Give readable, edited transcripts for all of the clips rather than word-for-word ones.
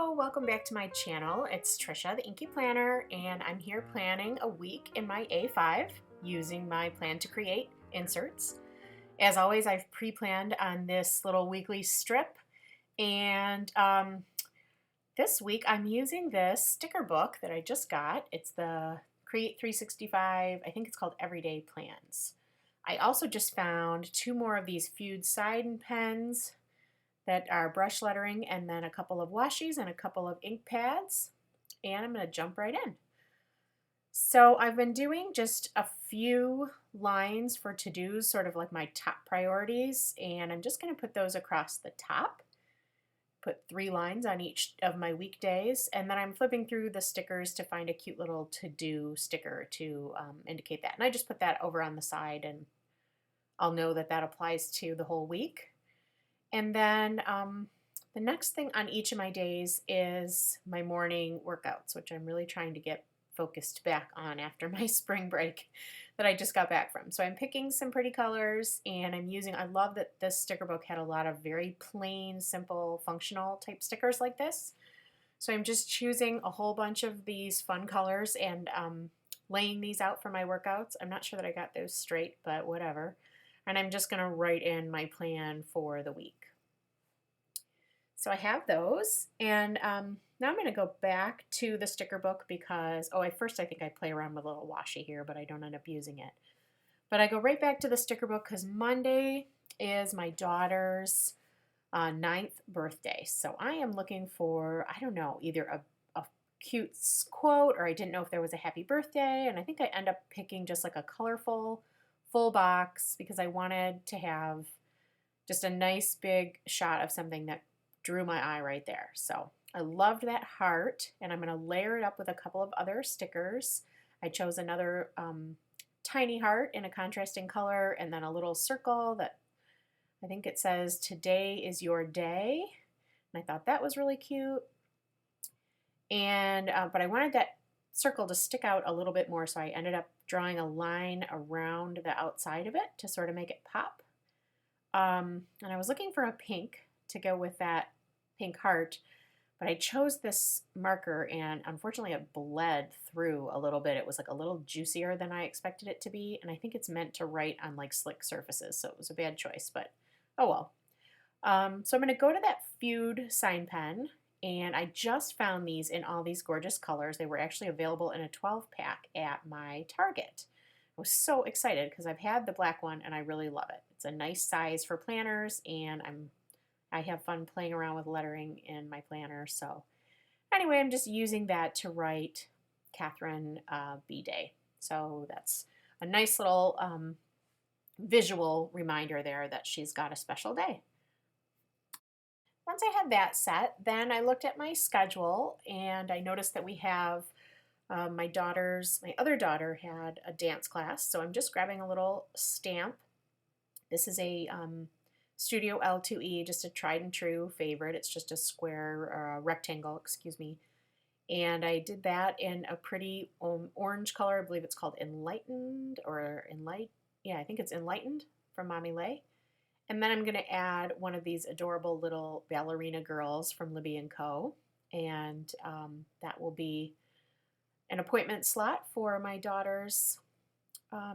Hello, welcome back to my channel. It's Trisha, the Inky Planner, and I'm here planning a week in my A5 using my Plan to Create inserts. As always, I've pre-planned on this little weekly strip, and this week I'm using this sticker book that I just got. It's the Create365, I think it's called Everyday Plans. I also just found two more of these Feud side pens that are brush lettering, and then a couple of washies and a couple of ink pads, and I'm going to jump right in. So I've been doing just a few lines for to-dos, sort of like my top priorities, and I'm just going to put those across the top. Put 3 lines on each of my weekdays, and then I'm flipping through the stickers to find a cute little to-do sticker to indicate that. And I just put that over on the side, and I'll know that that applies to the whole week. And then the next thing on each of my days is my morning workouts, which I'm really trying to get focused back on after my spring break that I just got back from. So I'm picking some pretty colors, and I love that this sticker book had a lot of very plain, simple, functional type stickers like this. So I'm just choosing a whole bunch of these fun colors and laying these out for my workouts. I'm not sure that I got those straight, but whatever. And I'm just going to write in my plan for the week. So I have those, and now I'm going to go back to the sticker book because, first I think I play around with a little washi here, but I don't end up using it. But I go right back to the sticker book because Monday is my daughter's 9th birthday. So I am looking for, I don't know, either a cute quote, or I didn't know if there was a happy birthday, and I think I end up picking just like a colorful full box because I wanted to have just a nice big shot of something that drew my eye right there. So I loved that heart, and I'm going to layer it up with a couple of other stickers. I chose another tiny heart in a contrasting color, and then a little circle that I think it says, "Today is your day." And I thought that was really cute. And but I wanted that circle to stick out a little bit more, so I ended up drawing a line around the outside of it to sort of make it pop. And I was looking for a pink to go with that pink heart, but I chose this marker, and unfortunately it bled through a little bit. It was like a little juicier than I expected it to be, and I think it's meant to write on like slick surfaces, so it was a bad choice, but oh well. So I'm going to go to that Feud sign pen, and I just found these in all these gorgeous colors. They were actually available in a 12-pack at my Target. I was so excited because I've had the black one and I really love it. It's a nice size for planners, and I have fun playing around with lettering in my planner. So anyway, I'm just using that to write Catherine B Day. So that's a nice little visual reminder there that she's got a special day. Once I had that set, then I looked at my schedule, and I noticed that we have my other daughter had a dance class, so I'm just grabbing a little stamp. This is a Studio L2E, just a tried and true favorite. It's just a square, rectangle, excuse me. And I did that in a pretty orange color. I believe it's called Enlightened or Enlight. Yeah, I think it's Enlightened from Mommy Lay. And then I'm going to add one of these adorable little ballerina girls from Libby & Co. And that will be an appointment slot for my daughter's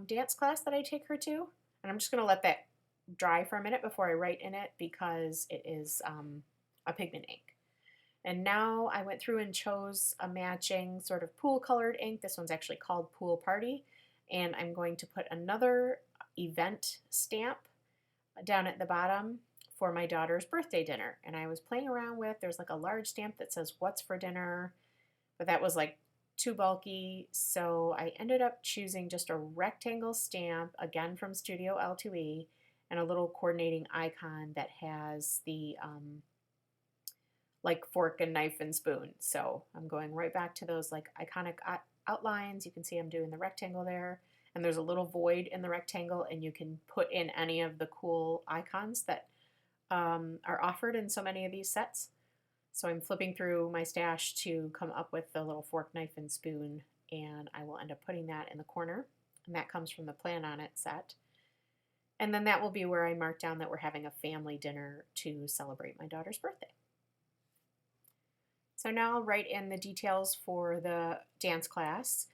dance class that I take her to. And I'm just going to let that dry for a minute before I write in it because it is a pigment ink. And now I went through and chose a matching sort of pool colored ink. This one's actually called Pool Party. And I'm going to put another event stamp down at the bottom for my daughter's birthday dinner. And I was playing around with, there's like a large stamp that says "What's for dinner?" but that was like too bulky, so I ended up choosing just a rectangle stamp, again from Studio L2E, and a little coordinating icon that has the like fork and knife and spoon. So I'm going right back to those like iconic outlines. You can see I'm doing the rectangle there, and there's a little void in the rectangle, and you can put in any of the cool icons that are offered in so many of these sets. So I'm flipping through my stash to come up with the little fork, knife, and spoon, and I will end up putting that in the corner, and that comes from the Plan On It set. And then that will be where I mark down that we're having a family dinner to celebrate my daughter's birthday. So now I'll write in the details for the dance class.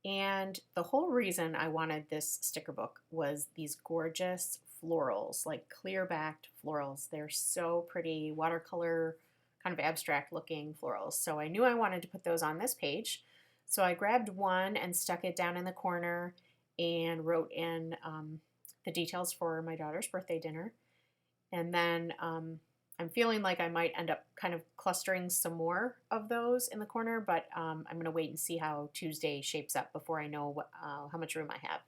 And the whole reason I wanted this sticker book was these gorgeous florals, like clear backed florals. They're so pretty, watercolor, kind of abstract looking florals. So I knew I wanted to put those on this page. So I grabbed one and stuck it down in the corner and wrote in the details for my daughter's birthday dinner. And then I'm feeling like I might end up kind of clustering some more of those in the corner, but I'm going to wait and see how Tuesday shapes up before I know how much room I have.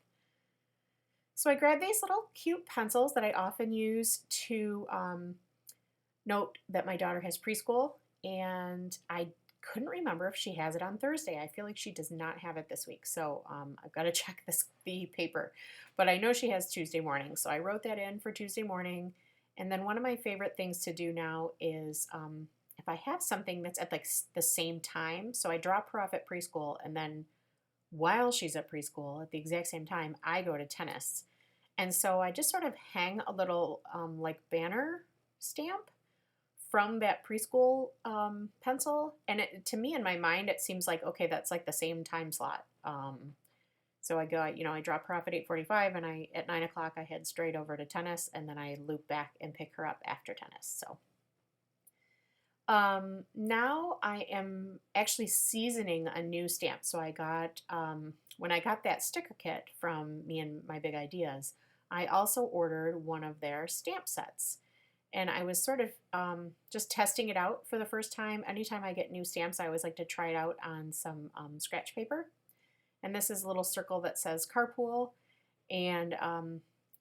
So I grabbed these little cute pencils that I often use to note that my daughter has preschool, and I couldn't remember if she has it on Thursday. I feel like she does not have it this week, so I've got to check the paper. But I know she has Tuesday morning, so I wrote that in for Tuesday morning. And then one of my favorite things to do now is if I have something that's at like the same time, so I drop her off at preschool, and then while she's at preschool at the exact same time, I go to tennis. And so I just sort of hang a little like banner stamp from that preschool pencil. And to me, in my mind, it seems like, okay, that's like the same time slot. So I go, I drop her off at 8:45, and at 9 o'clock I head straight over to tennis, and then I loop back and pick her up after tennis. So now I am actually seasoning a new stamp. So I got, when I got that sticker kit from me and my big ideas, I also ordered one of their stamp sets. And I was sort of just testing it out for the first time. Anytime I get new stamps, I always like to try it out on some scratch paper. And this is a little circle that says carpool. And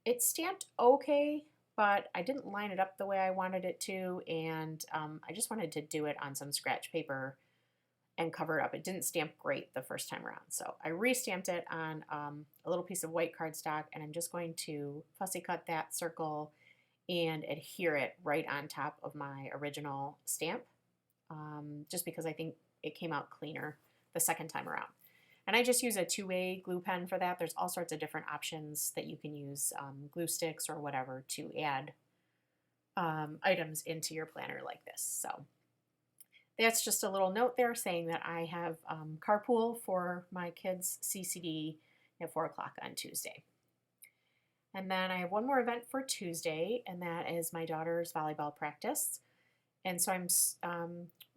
it's stamped okay, but I didn't line it up the way I wanted it to. And I just wanted to do it on some scratch paper and cover it up. It didn't stamp great the first time around. So I re-stamped it on a little piece of white cardstock. And I'm just going to fussy cut that circle and adhere it right on top of my original stamp, just because I think it came out cleaner the second time around. And I just use a two-way glue pen for that. There's all sorts of different options that you can use, glue sticks or whatever, to add items into your planner like this. So that's just a little note there saying that I have carpool for my kids' CCD at 4 o'clock on Tuesday. And then I have one more event for Tuesday, and that is my daughter's volleyball practice. And so I'm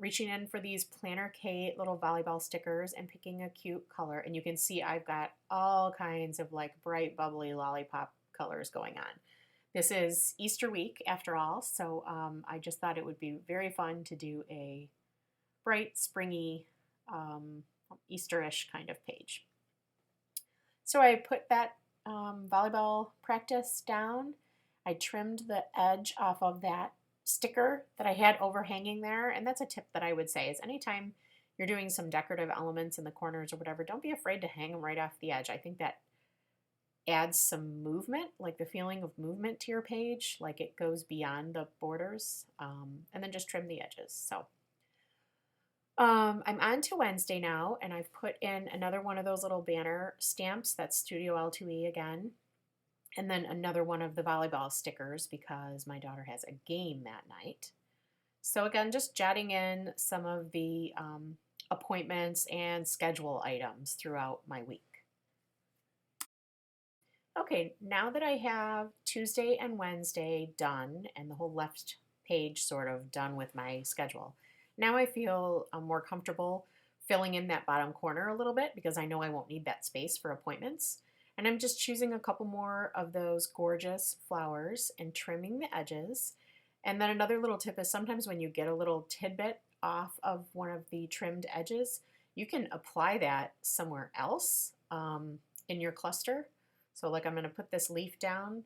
reaching in for these Planner Kate little volleyball stickers and picking a cute color. And you can see I've got all kinds of like bright, bubbly lollipop colors going on. This is Easter week after all, so I just thought it would be very fun to do a bright, springy, Easterish kind of page. So I put that volleyball practice down. I trimmed the edge off of that sticker that I had overhanging there, and that's a tip that I would say is anytime you're doing some decorative elements in the corners or whatever, don't be afraid to hang them right off the edge. I think that adds some movement, like the feeling of movement to your page, like it goes beyond the borders, and then just trim the edges. So I'm on to Wednesday now, and I've put in another one of those little banner stamps. That's Studio L2E again. And then another one of the volleyball stickers because my daughter has a game that night. So again, just jotting in some of the appointments and schedule items throughout my week. Okay, now that I have Tuesday and Wednesday done and the whole left page sort of done with my schedule, now I feel more comfortable filling in that bottom corner a little bit because I know I won't need that space for appointments. And I'm just choosing a couple more of those gorgeous flowers and trimming the edges. And then another little tip is sometimes when you get a little tidbit off of one of the trimmed edges, you can apply that somewhere else in your cluster. So like I'm going to put this leaf down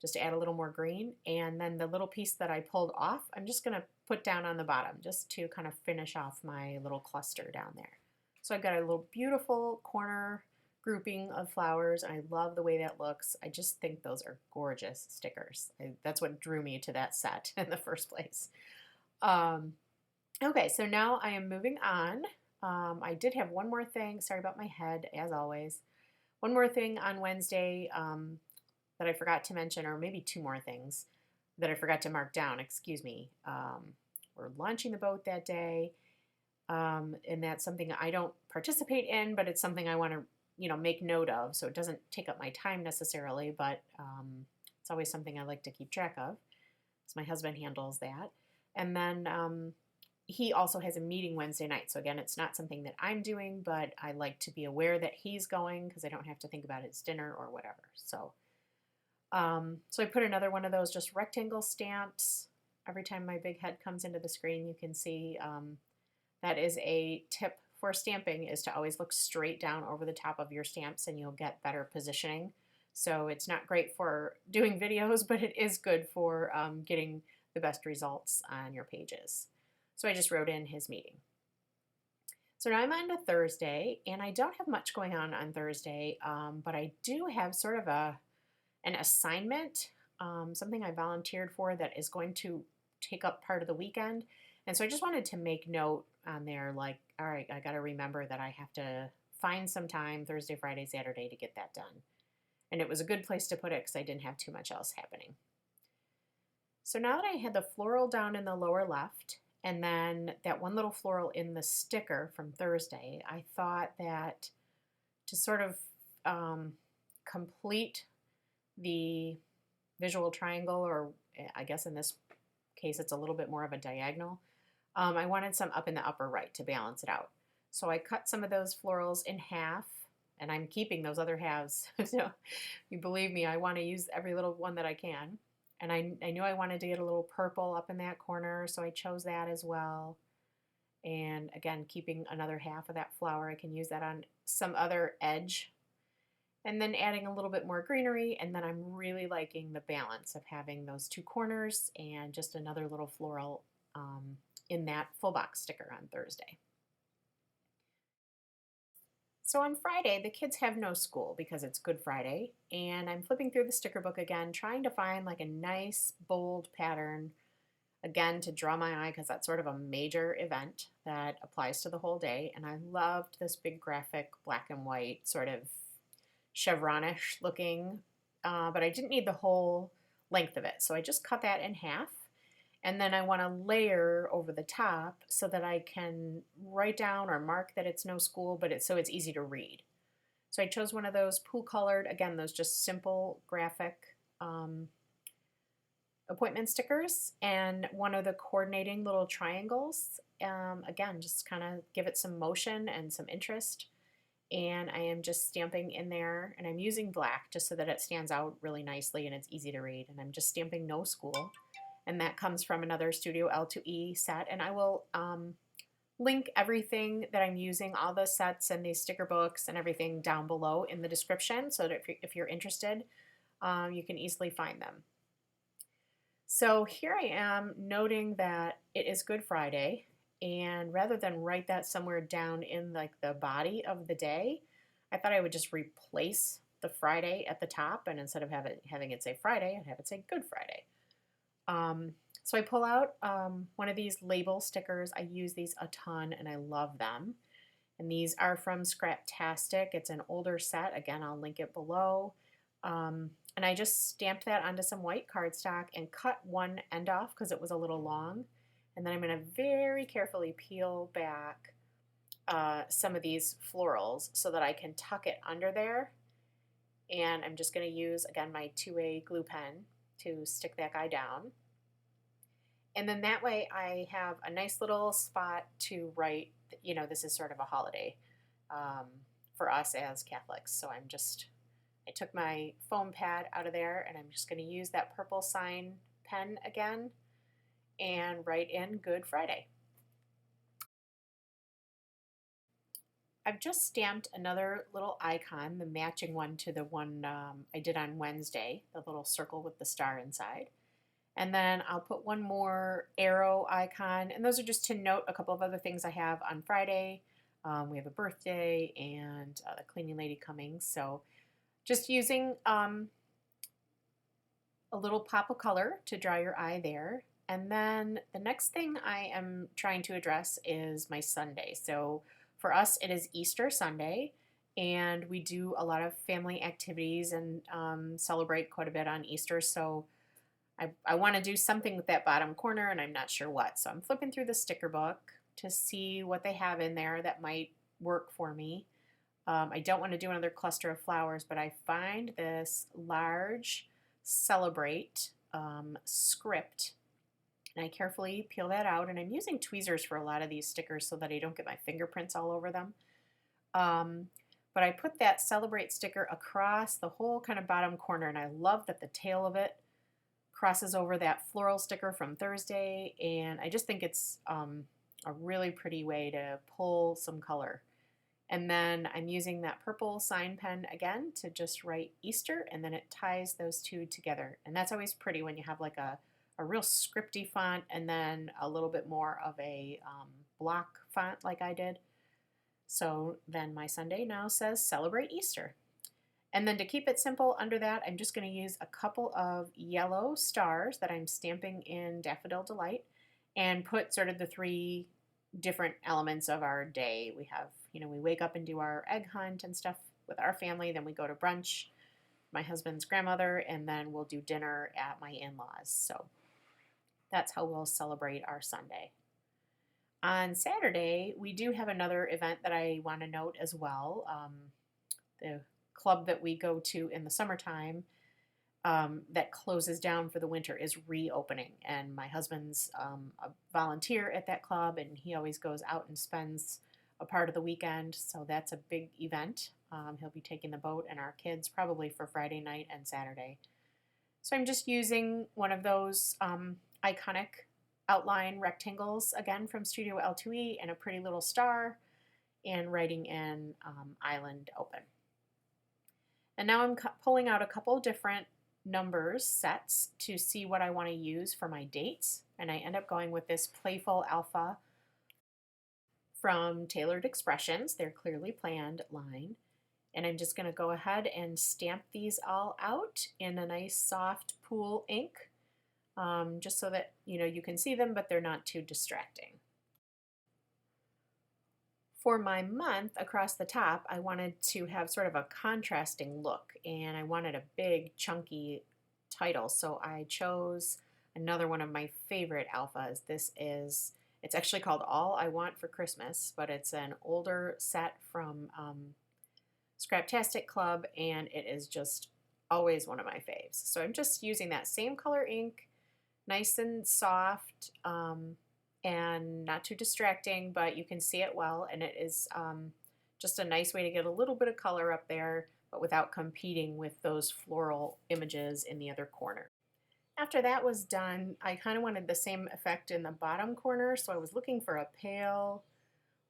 just to add a little more green, and then the little piece that I pulled off, I'm just going to put down on the bottom just to kind of finish off my little cluster down there. So I've got a little beautiful corner grouping of flowers, and I love the way that looks. I just think those are gorgeous stickers. That's what drew me to that set in the first place. Okay, so now I am moving on. I did have one more thing. Sorry about my head, as always. One more thing on Wednesday that I forgot to mention, or maybe two more things that I forgot to mark down, excuse me. We're launching the boat that day. And that's something I don't participate in, but it's something I want to, make note of. So it doesn't take up my time necessarily, but it's always something I like to keep track of. So my husband handles that. And then he also has a meeting Wednesday night. So again, it's not something that I'm doing, but I like to be aware that he's going because I don't have to think about his dinner or whatever. So I put another one of those just rectangle stamps. Every time my big head comes into the screen, you can see that is a tip for stamping, is to always look straight down over the top of your stamps and you'll get better positioning. So it's not great for doing videos, but it is good for getting the best results on your pages. So I just wrote in his meeting. So now I'm on to Thursday, and I don't have much going on Thursday, but I do have sort of an assignment, something I volunteered for that is going to take up part of the weekend. And so I just wanted to make note on there, like, all right, I got to remember that I have to find some time Thursday, Friday, Saturday to get that done. And it was a good place to put it because I didn't have too much else happening. So now that I had the floral down in the lower left, and then that one little floral in the sticker from Thursday, I thought that to sort of complete the visual triangle, or I guess in this case it's a little bit more of a diagonal, I wanted some up in the upper right to balance it out. So I cut some of those florals in half, and I'm keeping those other halves. So you believe me, I want to use every little one that I can. And I knew I wanted to get a little purple up in that corner, so I chose that as well. And again, keeping another half of that flower, I can use that on some other edge. And then adding a little bit more greenery, and then I'm really liking the balance of having those two corners and just another little floral in that full box sticker on Thursday. So on Friday, the kids have no school because it's Good Friday, and I'm flipping through the sticker book again, trying to find like a nice, bold pattern, again, to draw my eye because that's sort of a major event that applies to the whole day. And I loved this big graphic black and white sort of chevronish looking, but I didn't need the whole length of it. So I just cut that in half. And then I want to layer over the top so that I can write down or mark that it's no school, but so it's easy to read. So I chose one of those pool colored, again, those just simple graphic appointment stickers, and one of the coordinating little triangles. Again, just kind of give it some motion and some interest. And I am just stamping in there, and I'm using black just so that it stands out really nicely and it's easy to read. And I'm just stamping no school. And that comes from another Studio L2E set. And I will link everything that I'm using, all the sets and these sticker books and everything down below in the description, so that if you're interested, you can easily find them. So here I am noting that it is Good Friday, and rather than write that somewhere down in like the body of the day, I thought I would just replace the Friday at the top, and instead of having it say Friday, I'd have it say Good Friday. So I pull out one of these label stickers. I use these a ton and I love them. And these are from Scraptastic. It's an older set. Again, I'll link it below. And I just stamped that onto some white cardstock and cut one end off because it was a little long. And then I'm going to very carefully peel back some of these florals so that I can tuck it under there. And I'm just going to use, again, my 2A glue pen to stick that guy down. And then that way I have a nice little spot to write, this is sort of a holiday for us as Catholics. So I took my foam pad out of there, and I'm just going to use that purple sign pen again and write in Good Friday. I've just stamped another little icon, the matching one to the one I did on Wednesday, the little circle with the star inside. And then I'll put one more arrow icon, and those are just to note a couple of other things I have on Friday. We have a birthday and the cleaning lady coming, so just using a little pop of color to draw your eye there. And then the next thing I am trying to address is my Sunday. So for us, it is Easter Sunday, and we do a lot of family activities and celebrate quite a bit on Easter. So I want to do something with that bottom corner, and I'm not sure what. So I'm flipping through the sticker book to see what they have in there that might work for me. I don't want to do another cluster of flowers, but I find this large Celebrate script, and I carefully peel that out, and I'm using tweezers for a lot of these stickers so that I don't get my fingerprints all over them. But I put that Celebrate sticker across the whole kind of bottom corner, and I love that the tail of it crosses over that floral sticker from Thursday, and I just think it's a really pretty way to pull some color. And then I'm using that purple sign pen again to just write Easter, and then it ties those two together. And that's always pretty when you have like a real scripty font and then a little bit more of a block font like I did. So then my Sunday now says Celebrate Easter. And then to keep it simple under that, I'm just going to use a couple of yellow stars that I'm stamping in Daffodil Delight and put sort of the three different elements of our day. We have, we wake up and do our egg hunt and stuff with our family, then we go to brunch, my husband's grandmother, and then we'll do dinner at my in-laws. So that's how we'll celebrate our Sunday. On Saturday, we do have another event that I want to note as well. The club that we go to in the summertime that closes down for the winter is reopening, and my husband's a volunteer at that club, and he always goes out and spends a part of the weekend, so that's a big event. He'll be taking the boat and our kids probably for Friday night and Saturday. So I'm just using one of those iconic outline rectangles again from Studio L2E and a pretty little star and writing in Island Open. And now I'm pulling out a couple different numbers sets to see what I want to use for my dates, and I end up going with this Playful Alpha from Tailored Expressions, their clearly planned line. And I'm just going to go ahead and stamp these all out in a nice soft pool ink, just so that you can see them, but they're not too distracting. For my month across the top, I wanted to have sort of a contrasting look, and I wanted a big chunky title, so I chose another one of my favorite alphas. It's actually called All I Want for Christmas, but it's an older set from Scraptastic Club, and it is just always one of my faves. So I'm just using that same color ink, nice and soft, and not too distracting, but you can see it well, and it is just a nice way to get a little bit of color up there, but without competing with those floral images in the other corner. After that was done, I kind of wanted the same effect in the bottom corner, so I was looking for a pale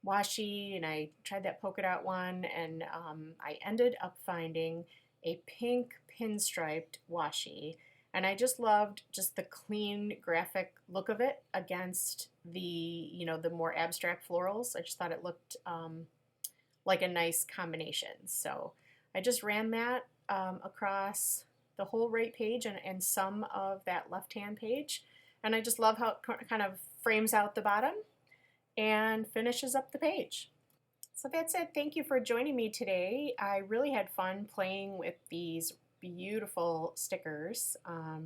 washi, and I tried that polka dot one, and I ended up finding a pink pinstriped washi, and I just loved just the clean graphic look of it against the the more abstract florals. I just thought it looked like a nice combination, so I just ran that across the whole right page and some of that left-hand page. And I just love how it kind of frames out the bottom and finishes up the page. So that's it. Thank you for joining me today. I really had fun playing with these beautiful stickers.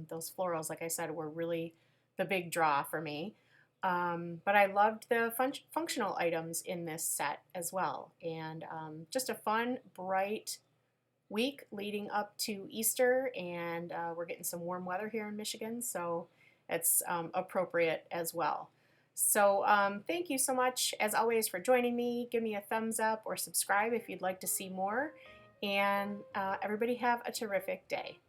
Those florals, like I said, were really the big draw for me. But I loved the functional items in this set as well. And just a fun, bright week leading up to Easter, and we're getting some warm weather here in Michigan, so it's appropriate as well. So thank you so much, as always, for joining me. Give me a thumbs up or subscribe if you'd like to see more, and everybody have a terrific day.